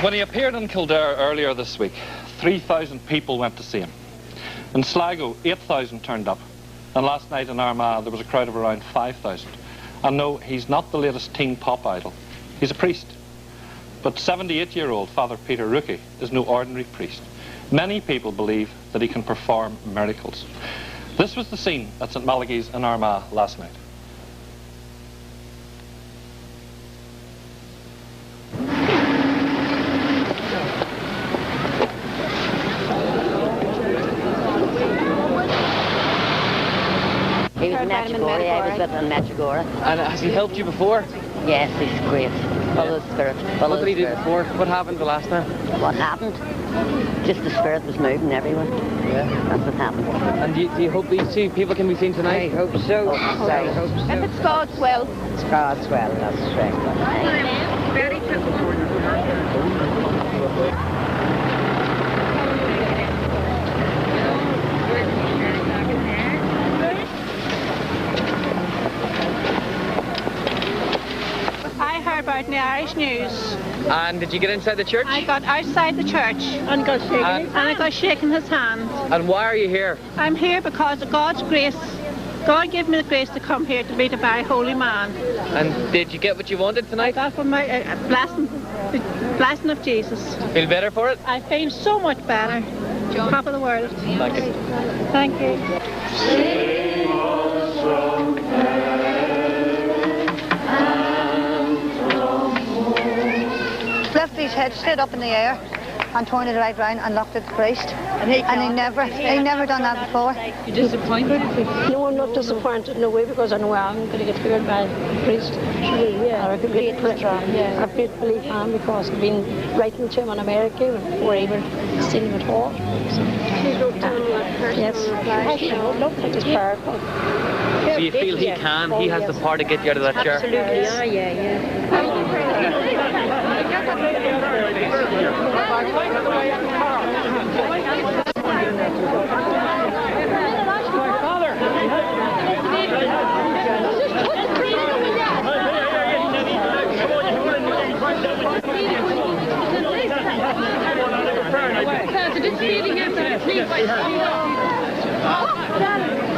When he appeared in Kildare earlier this week, 3,000 people went to see him. In Sligo, 8,000 turned up. And last night in Armagh, there was a crowd of around 5,000. And no, he's not the latest teen pop idol. He's a priest. But 78-year-old Father Peter Rookey is no ordinary priest. Many people believe that he can perform miracles. This was the scene at St Malachy's in Armagh last night. He was in Medjugorje, I was with him in Medjugorje. And has he helped you before? Yes, he's great. Full of spirit. What did he do before? What happened the last time? What happened? Just the spirit was moving everywhere. Yeah. That's what happened. And do you hope these two people can be seen tonight? I hope so. I hope so. If it's God's will. It's God's will, that's right. Very I heard about in the Irish news. And did you get inside the church? I got outside the church and I got shaking his hand. And why are you here? I'm here because of God's grace. God gave me the grace to come here to meet a very holy man. And did you get what you wanted I tonight? got from my the blessing of Jesus. Feel better for it? I feel so much better. Top of the world. Thank you. Thank you. Left his head straight up in the air and turned it right round and looked at the priest. And he never done that before. You disappointed? No, I'm not disappointed in a way because I know I'm going to get heard by the priest. Yeah. I have great belief in him because I've been writing to him in America before I even seen him at all. So, yes, I love his powerful. So you feel he can? He has the power to get you out of that chair? Absolutely, yeah.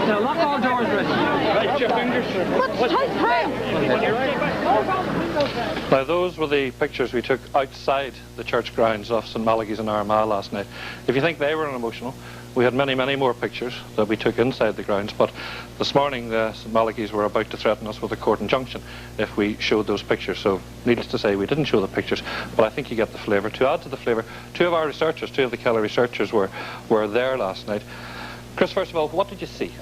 Now lock all doors, Rich. Right, your fingers. Now those were the pictures we took outside the church grounds of St Malachy's in Armagh last night. If you think they were unemotional, we had many, many more pictures that we took inside the grounds, but this morning the St Malachy's were about to threaten us with a court injunction if we showed those pictures. So needless to say, we didn't show the pictures, but I think you get the flavour. To add to the flavour, two of the Kelly researchers were there last night. Chris, first of all, what did you see?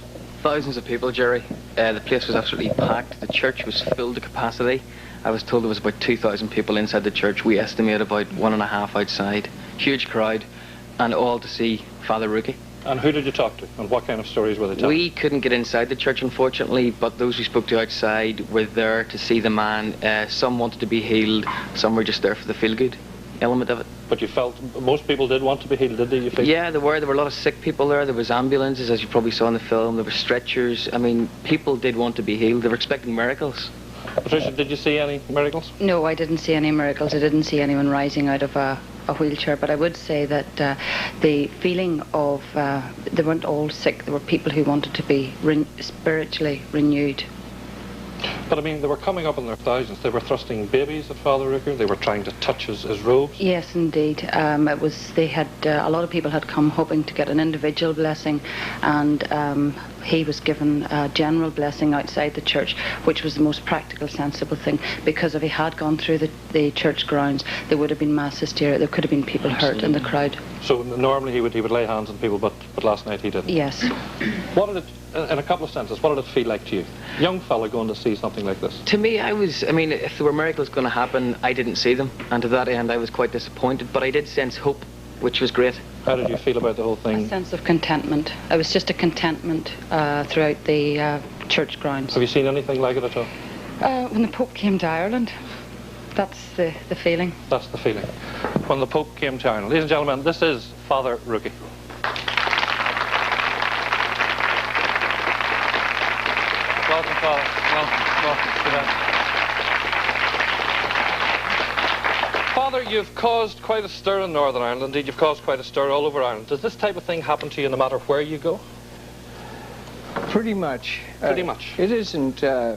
Thousands of people, Jerry. The place was absolutely packed. The church was filled to capacity. I was told there was about 2,000 people inside the church. We estimate about 1.5 outside. Huge crowd, and all to see Father Rookey. And who did you talk to, and what kind of stories were they telling? We couldn't get inside the church, unfortunately, but those we spoke to outside were there to see the man. Some wanted to be healed, some were just there for the feel-good element of it. But you felt most people did want to be healed, did they? You feel? Yeah, there were a lot of sick people there. There was ambulances, as you probably saw in the film. There were stretchers. I mean, people did want to be healed. They were expecting miracles. Patricia, did you see any miracles? No, I didn't see any miracles. I didn't see anyone rising out of a wheelchair, but I would say that the feeling of they weren't all sick. There were people who wanted to be spiritually renewed. But I mean, they were coming up in their thousands. They were thrusting babies at Father Rookey. They were trying to touch his robes. Yes, indeed. It was. They had a lot of people had come hoping to get an individual blessing, and he was given a general blessing outside the church, which was the most practical, sensible thing. Because if he had gone through the church grounds, there would have been mass hysteria. There could have been people hurt in the crowd. So normally he would lay hands on people, but last night he didn't. Yes. What did it, in a couple of sentences, what did it feel like to you? Young fella going to see something like this. To me, I mean, if there were miracles going to happen, I didn't see them. And to that end, I was quite disappointed. But I did sense hope, which was great. How did you feel about the whole thing? A sense of contentment. It was just a contentment throughout the church grounds. Have you seen anything like it at all? When the Pope came to Ireland, that's the feeling. That's the feeling. When the Pope came to Ireland. Ladies and gentlemen, this is Father Rookey. Welcome, Father. Welcome. Welcome. Father, you've caused quite a stir in Northern Ireland. Indeed, you've caused quite a stir all over Ireland. Does this type of thing happen to you no matter where you go? Pretty much. Pretty much. It isn't I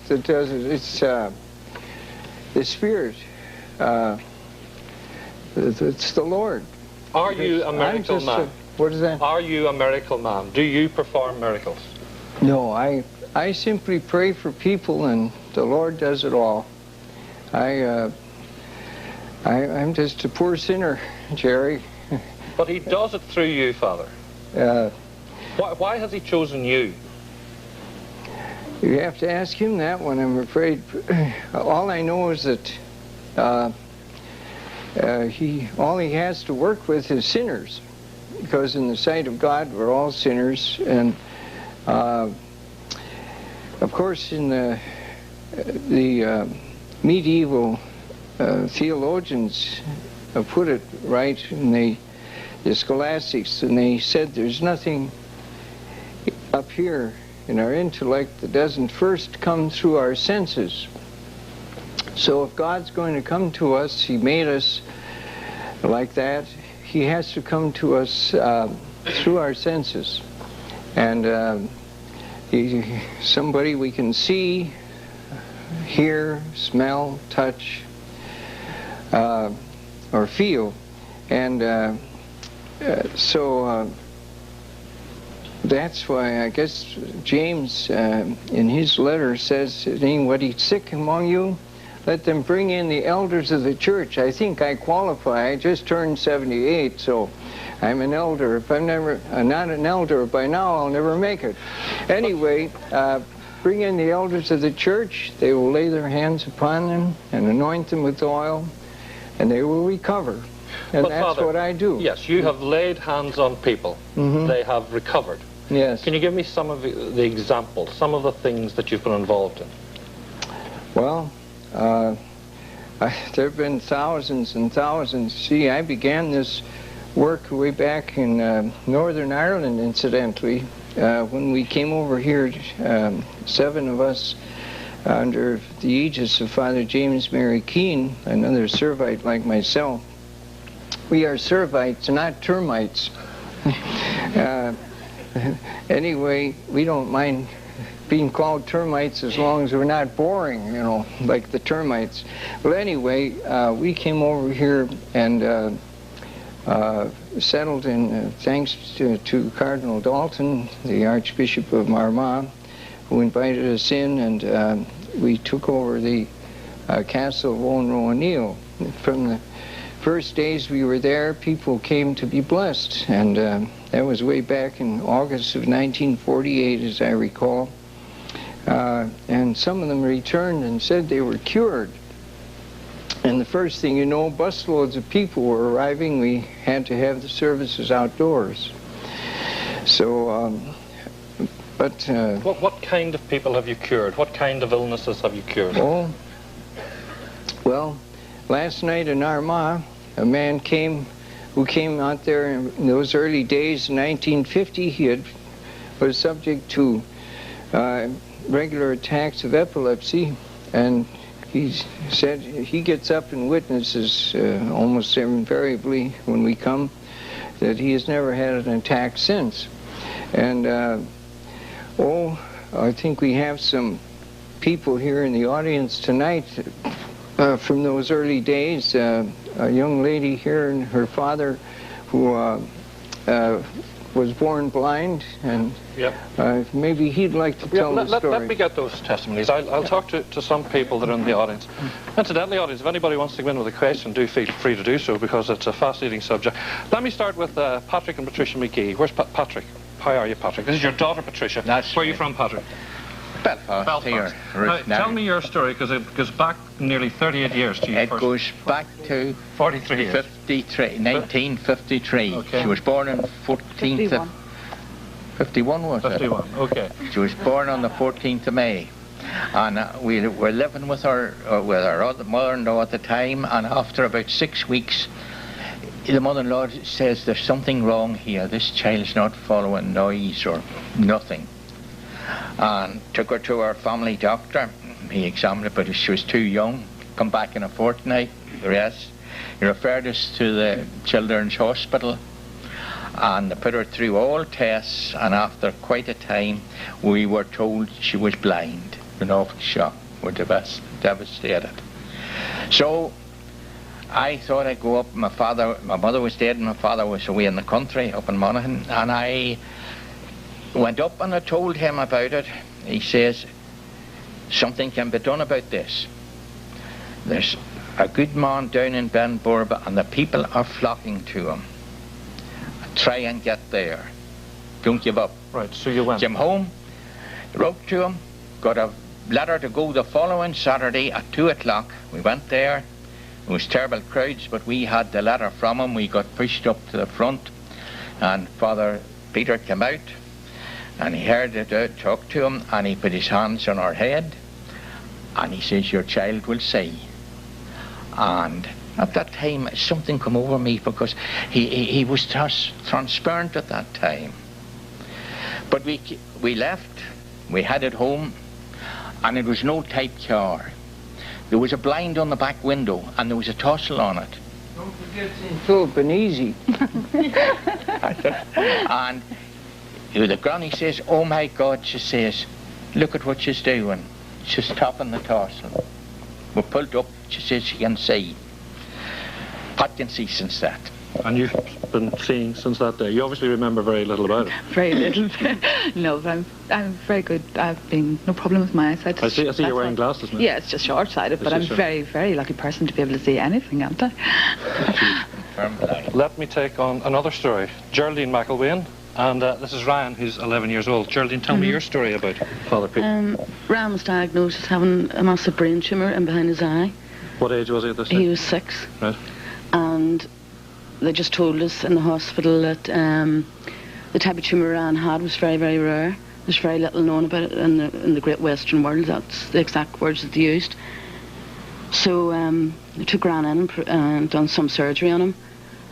that does it. It's the Spirit. It's the Lord. Are you a miracle man? What is that? Are you a miracle man? Do you perform miracles? No, I simply pray for people, and the Lord does it all. I'm just a poor sinner, Jerry. But he does it through you, Father. Why has he chosen you? You have to ask him that one, I'm afraid. All I know is that all he has to work with is sinners, because in the sight of God we're all sinners. And of course, in the medieval theologians put it right, in the scholastics, and they said there's nothing up here in our intellect that doesn't first come through our senses. So if God's going to come to us, he made us like that, he has to come to us through our senses. And somebody we can see, hear, smell, touch, or feel. And so that's why I guess James in his letter says, anybody sick among you, let them bring in the elders of the church. I think I qualify. I just turned 78, so I'm an elder. If I'm not an elder by now, I'll never make it. Anyway, bring in the elders of the church. They will lay their hands upon them and anoint them with oil, and they will recover. And but that's Father, what I do. Yes, you have laid hands on people. Mm-hmm. They have recovered. Yes. Can you give me some of the examples, some of the things that you've been involved in? Well, there have been thousands and thousands. See, I began this work way back in Northern Ireland, incidentally, when we came over here, 7 of us, under the aegis of Father James Mary Keane, another Servite like myself. We are Servites, not termites. Anyway, we don't mind being called termites as long as we're not boring, you know, like the termites. Well, anyway, we came over here and settled in, thanks to Cardinal Dalton, the Archbishop of Armagh, who invited us in, and we took over the castle of Onro O'Neill. From the first days we were there, people came to be blessed, and that was way back in August of 1948, as I recall. And some of them returned and said they were cured. And the first thing you know, busloads of people were arriving. We had to have the services outdoors. So, What kind of people have you cured? What kind of illnesses have you cured? Oh, well, last night in Armagh, a man who came out there in those early days, in 1950. He was subject to regular attacks of epilepsy, and he said he gets up and witnesses almost invariably when we come that he has never had an attack since. And I think we have some people here in the audience tonight from those early days. A young lady here and her father who was born blind, and maybe he'd like to tell the story. Let me get those testimonies. I'll talk to some people that are in the audience. Incidentally, audience, if anybody wants to come in with a question, do feel free to do so, because it's a fascinating subject. Let me start with Patrick and Patricia McGee. Where's Patrick? How are you, Patrick? This is your daughter, Patricia. That's Where are you from, Patrick? Belfast. Here, now, tell me your story, because it goes back nearly 38 years to you. It goes back to 43 years. 1953. Okay. She was born in 51. 51 was 51, it? okay. She was born on the 14th of May. And we were living with her other mother-in-law at the time, and after about 6 weeks, the mother-in-law says there's something wrong here. This child's not following noise or nothing. And took her to our family doctor. He examined her, but she was too young come back in a fortnight, the rest. He referred us to the Children's Hospital, and they put her through all tests, and after quite a time we were told she was blind. An awful shock. We're devastated. So I thought I'd go up. My mother was dead and my father was away in the country up in Monaghan, and I went up and I told him about it. He says, something can be done about this. There's a good man down in Benburba and the people are flocking to him. Try and get there. Don't give up. Right, so you went. Came home, wrote to him, got a letter to go the following Saturday at 2 o'clock. We went there. It was terrible crowds, but we had the letter from him. We got pushed up to the front, and Father Peter came out, and he heard it, talked to him, and he put his hands on our head, and he says, your child will see. And at that time, something come over me, because he was transparent at that time. But we left, we headed home, and it was no type car. There was a blind on the back window, and there was a tassel on it. Don't forget St. Philip and Easy. And the granny says, oh my God, she says, look at what she's doing. She's topping the tassel. We pulled up, she says she can see. What can see since that? And you've been seeing since that day. You obviously remember very little about it. Very little. No, I'm very good. I've been no problem with my eyesight. I see you're wearing glasses now. Yeah, it's just short-sighted, but I'm a very, very lucky person to be able to see anything, aren't I? Let me take on another story. Geraldine McElwain, and this is Ryan, who's 11 years old. Geraldine, tell me your story about Father Peter. Ryan was diagnosed as having a massive brain tumour in behind his eye. What age was he at this time? He was 6. Right. And they just told us in the hospital that the type of tumour Ryan had was very, very rare. There's very little known about it in the great Western world. That's the exact words that they used. So they took Ryan in and done some surgery on him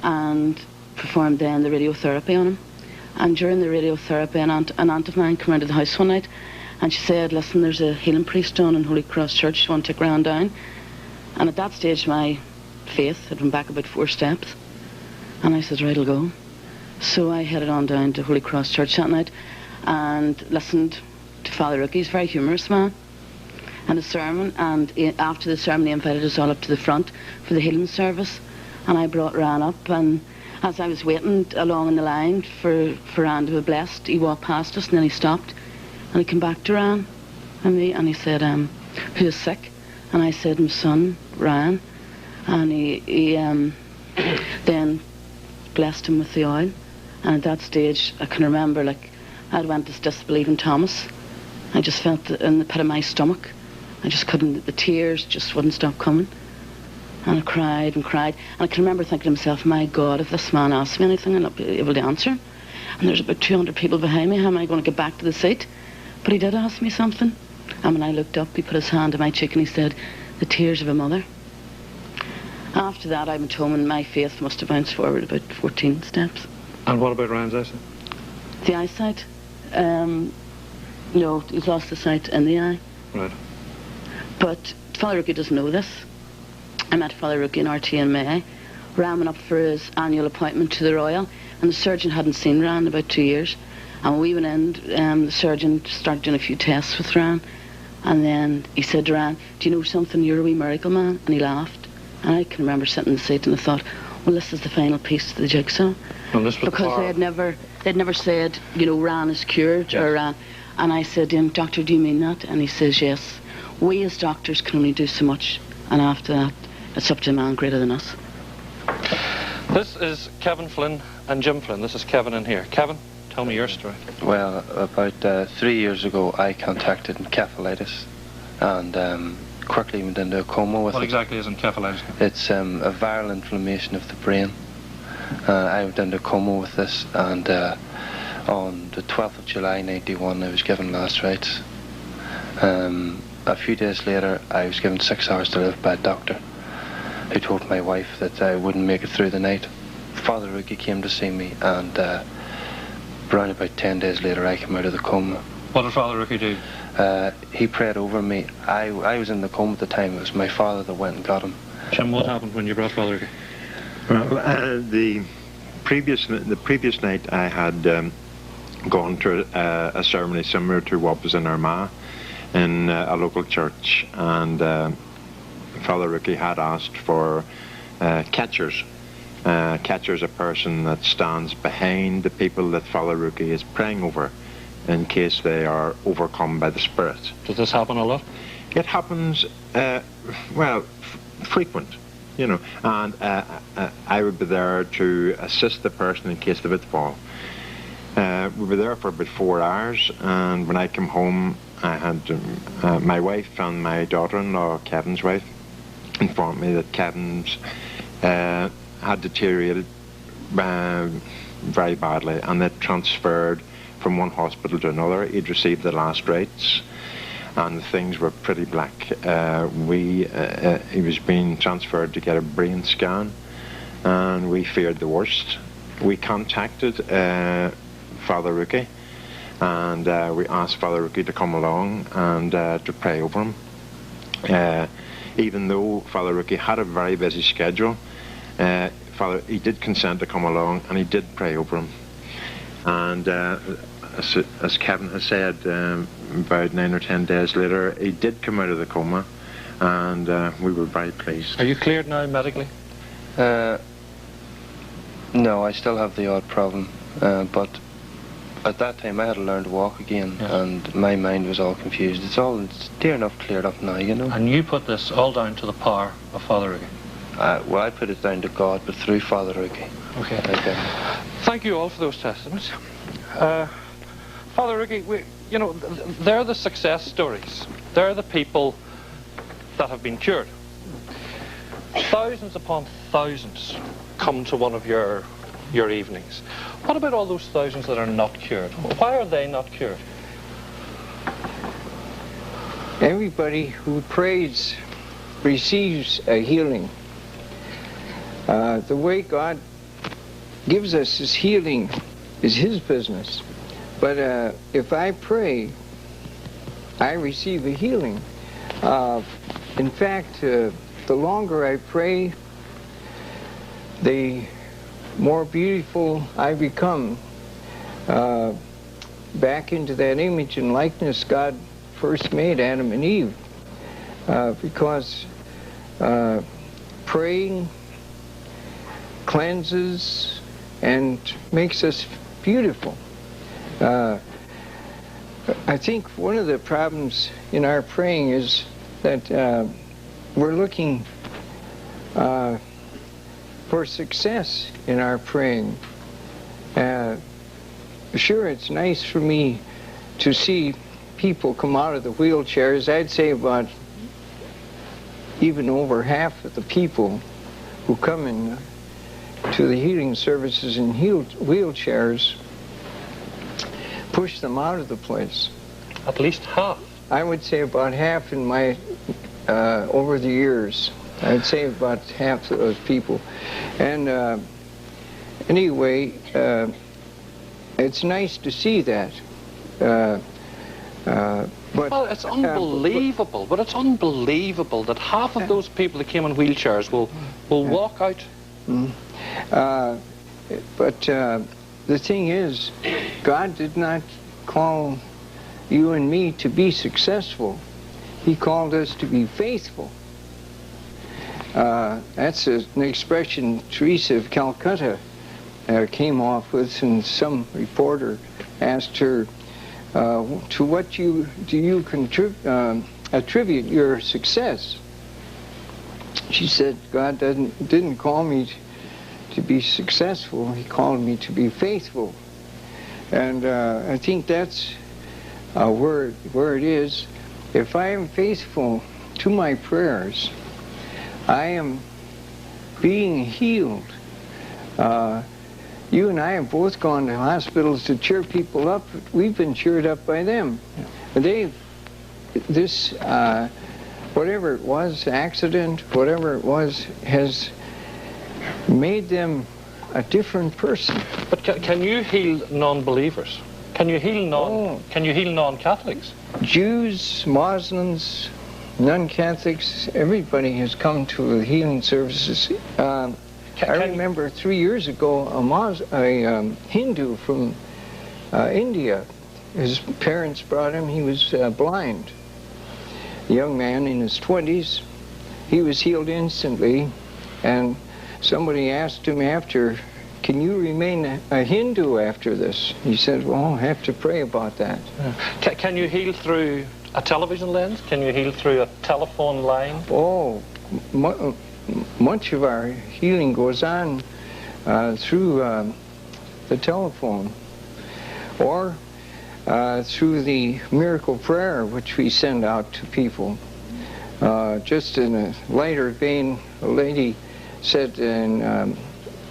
and performed then the radiotherapy on him. And during the radiotherapy, an aunt of mine came round to the house one night and she said, listen, there's a healing priest down in Holy Cross Church. You want to take Ryan down? And at that stage, my faith had been back about 4 steps. And I said, right, I'll go. So I headed on down to Holy Cross Church that night and listened to Father Rookey. He's a very humorous man. And his sermon. And after the sermon, he invited us all up to the front for the healing service. And I brought Ryan up. And as I was waiting along in the line for Ryan to be blessed, he walked past us and then he stopped. And he came back to Ryan and me and he said, who's sick? And I said, my son, Ryan. And he then blessed him with the oil. And at that stage, I can remember, like, I went as disbelieving Thomas. I just felt it in the pit of my stomach. I just couldn't, the tears just wouldn't stop coming. And I cried and cried. And I can remember thinking to myself, my God, if this man asks me anything, I'll not be able to answer him. And there's about 200 people behind me. How am I going to get back to the seat? But he did ask me something. And when I looked up, he put his hand on my cheek and he said, the tears of a mother. After that, I went home and my faith must have bounced forward about 14 steps. And what about Ryan's eyesight? The eyesight? No, he's lost the sight in the eye. Right. But Father Rookey doesn't know this. I met Father Rookey in RT in May. Ryan went up for his annual appointment to the Royal, and the surgeon hadn't seen Ryan in about 2 years. And when we went in, the surgeon started doing a few tests with Ryan, and then he said to Ryan, do you know something, you're a wee miracle man? And he laughed. And I can remember sitting in the seat and I thought, well, this is the final piece to the jigsaw. And this was because they'd never said, you know, Ryan is cured, yes. Or Ryan. And I said to him, doctor, do you mean that? And he says, yes. We as doctors can only do so much, and after that, it's up to a man greater than us. This is Kevin Flynn and Jim Flynn. This is Kevin in here. Kevin, tell me your story. Well, about 3 years ago, I contracted encephalitis, and quickly went into a coma with it. What exactly is encephalitis? It's a viral inflammation of the brain. I went into a coma with this, and on the 12th of July 91 I was given last rites. A few days later I was given 6 hours to live by a doctor who told my wife that I wouldn't make it through the night. Father Rookey came to see me, and around about 10 days later I came out of the coma. What did Father Rookey do? He prayed over me. I was in the coma at the time. It was my father that went and got him. Jim, what happened when you brought Father Rookey? Well, the previous night I had gone to a ceremony similar to what was in Armagh in a local church, and Father Rookey had asked for catchers. Catcher's a person that stands behind the people that Father Rookey is praying over in case they are overcome by the Spirit. Does this happen a lot? It happens, well, frequent, you know, and I would be there to assist the person in case they would fall. We were there for about 4 hours, and when I came home, I had my wife and my daughter-in-law, Kevin's wife, informed me that Kevin's had deteriorated very badly, and they'd transferred from one hospital to another. He'd received the last rites, and things were pretty black. He was being transferred to get a brain scan, and we feared the worst. We contacted Father Rookey, and we asked Father Rookey to come along and to pray over him. Even though Father Rookey had a very busy schedule, he did consent to come along, and he did pray over him. And as Kevin has said, about 9 or 10 days later, he did come out of the coma, and we were very pleased. Are you cleared now medically? No, I still have the odd problem, but at that time I had to learn to walk again, and my mind was all confused. It's dear enough cleared up now, you know. And you put this all down to the power of Father Rookey? Well, I put it down to God, but through Father Rookey. Okay. Thank you all for those testaments. Father Rookey, you know, they're the success stories. They're the people that have been cured. Thousands upon thousands come to one of your evenings. What about all those thousands that are not cured? Why are they not cured? Everybody who prays receives a healing. The way God gives us his healing is his business. But if I pray, I receive a healing. In fact, the longer I pray, the more beautiful I become. Back into that image and likeness God first made Adam and Eve. Because praying cleanses and makes us beautiful. I think one of the problems in our praying is that we're looking for success in our praying. Sure, it's nice for me to see people come out of the wheelchairs. I'd say about even over half of the people who come in to the healing services in wheelchairs push them out of the place. At least half? I would say about half in my, over the years. I'd say about half of those people. And anyway, it's nice to see that. But, well, it's unbelievable, but it's unbelievable that half of those people that came in wheelchairs will walk out. But the thing is, God did not call you and me to be successful. He called us to be faithful. That's an expression Teresa of Calcutta came off with, and some reporter asked her, to what do you attribute your success? She said, God didn't call me to be successful, he called me to be faithful. And I think that's where it is. If I am faithful to my prayers, I am being healed. You and I have both gone to hospitals to cheer people up. We've been cheered up by them. Whatever it was, accident, whatever it was, has made them a different person. But can you heal non-believers? Can you heal non-Catholics? Jews, Muslims, non-Catholics, everybody has come to the healing services. I remember 3 years ago a Hindu from India. His parents brought him. He was blind. A young man in his 20s. He was healed instantly, and somebody asked him after, can you remain a Hindu after this? He said, well, I'll have to pray about that. Can you heal through a television lens? Can you heal through a telephone line? Oh, much of our healing goes on through the telephone, or through the miracle prayer which we send out to people. Just in a lighter vein, a lady said in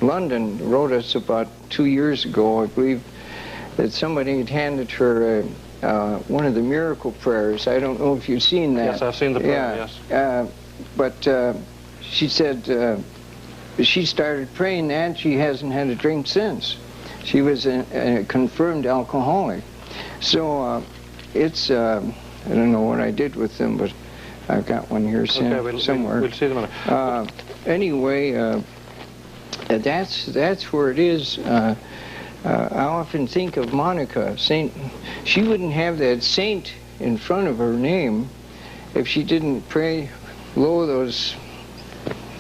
London, wrote us about 2 years ago, I believe, that somebody had handed her one of the miracle prayers. I don't know if you've seen that. Yes, I've seen the prayer, yes. But she said she started praying that. She hasn't had a drink since. She was a confirmed alcoholic. So it's, I don't know what I did with them, but I've got one here somewhere. We'll see them in a minute. Anyway, that's where it is. I often think of Monica, Saint. She wouldn't have that saint in front of her name if she didn't pray those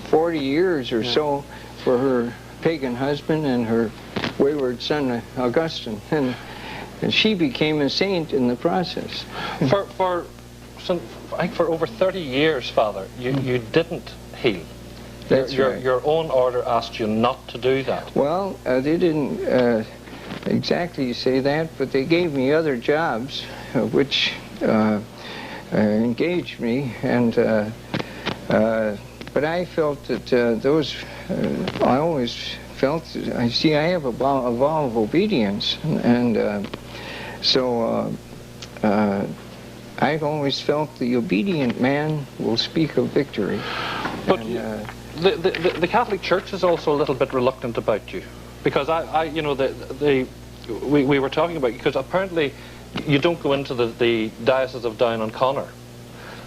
40 years or so for her pagan husband and her wayward son Augustine, and she became a saint in the process. For over 30 years, Father, you didn't heal. That's right. Your own order asked you not to do that. Well, they didn't exactly say that, but they gave me other jobs which engaged me, and but I felt that those, I always felt, I have a vow of obedience, and so I've always felt the obedient man will speak of victory. But the Catholic Church is also a little bit reluctant about you, because we were talking about, because apparently you don't go into the Diocese of Down-on-Conor.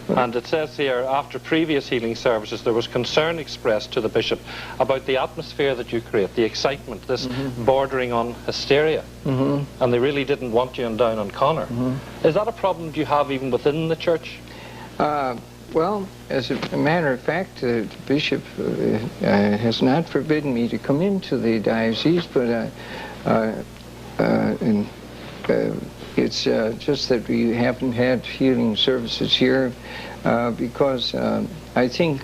And it says here, after previous healing services, there was concern expressed to the bishop about the atmosphere that you create, the excitement, this bordering on hysteria. And they really didn't want you in Down-on-Conor. Is that a problem you have even within the church? Well, as a matter of fact, the bishop has not forbidden me to come into the diocese, but it's just that we haven't had healing services here because I think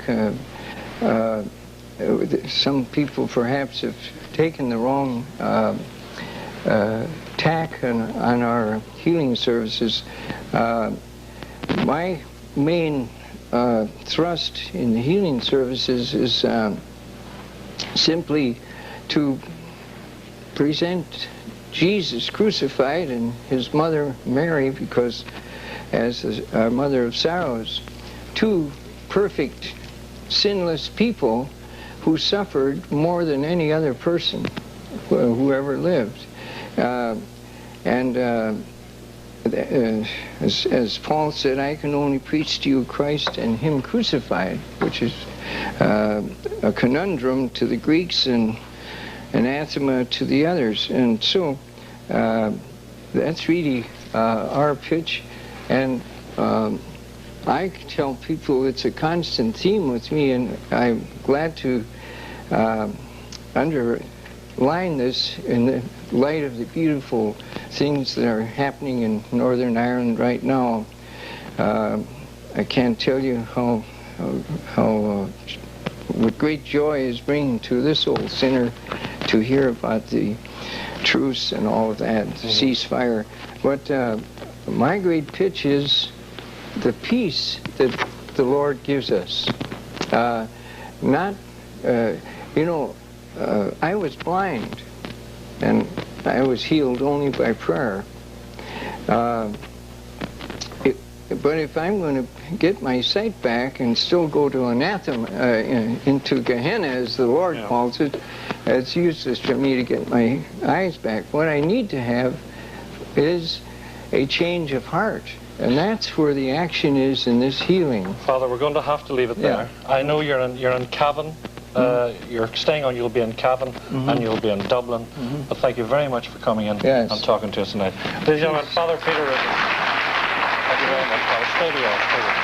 some people perhaps have taken the wrong tack on our healing services. My main thrust in the healing services is simply to present Jesus crucified and his mother Mary, because as our mother of sorrows, two perfect, sinless people who suffered more than any other person who ever lived. As Paul said, I can only preach to you Christ and him crucified, which is a conundrum to the Greeks and anathema to the others. And so that's really our pitch. And I tell people it's a constant theme with me, and I'm glad to underline this in the light of the beautiful things that are happening in Northern Ireland right now. I can't tell you how what great joy is bringing to this old sinner to hear about the truce and all of that, the ceasefire. But my great pitch is the peace that the Lord gives us. I was blind, and I was healed only by prayer. But if I'm going to get my sight back and still go to anathema, into Gehenna, as the Lord calls it, it's useless for me to get my eyes back. What I need to have is a change of heart. And that's where the action is in this healing. Father, we're going to have to leave it there. I know you're in Cavan. You're staying on, you'll be in Cavan and you'll be in Dublin. But thank you very much for coming in and talking to us tonight. Ladies and gentlemen, Father Peter Rookey. Thank you very much, Father. Stay with us. Stay with us.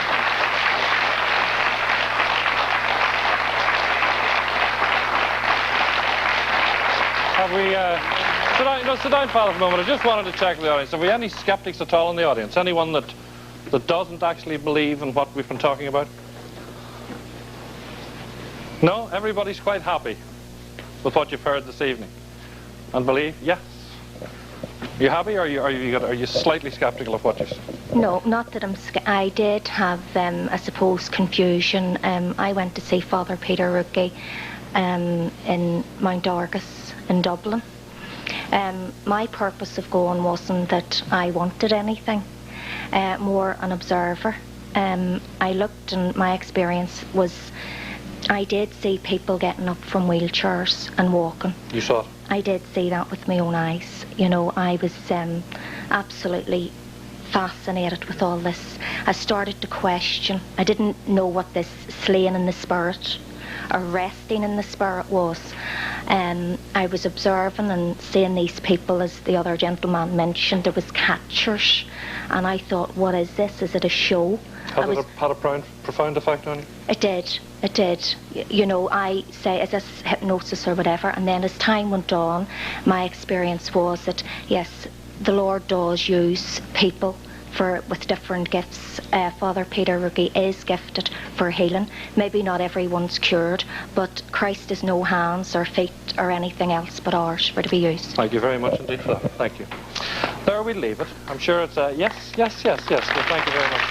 Have we, sit down, Father, for a moment. I just wanted to check the audience. Have we any skeptics at all in the audience? Anyone that doesn't actually believe in what we've been talking about? No? Everybody's quite happy with what you've heard this evening? And believe? Yes? Are you happy, or are you slightly skeptical of what you've said? No, not that I did have, I suppose, confusion. I went to see Father Peter Rookey in Mount Argus in Dublin. My purpose of going wasn't that I wanted anything, more an observer. I looked, and my experience was I did see people getting up from wheelchairs and walking. You saw it? I did see that with my own eyes. You know, I was absolutely fascinated with all this. I started to question. I didn't know what this slaying in the spirit or resting in the spirit was. I was observing and seeing these people, as the other gentleman mentioned. There was catchers, and I thought, what is this? Is it a show? Had it had a profound effect on you? It did. It did. You know, I say, is this hypnosis or whatever? And then as time went on, my experience was that, yes, the Lord does use people with different gifts. Father Peter Rookey is gifted for healing. Maybe not everyone's cured, but Christ has no hands or feet or anything else but ours for to be used. Thank you very much indeed for that. Thank you. There we leave it. I'm sure it's yes, yes, yes, yes. Well, thank you very much.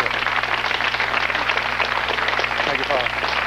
Thank you, Father.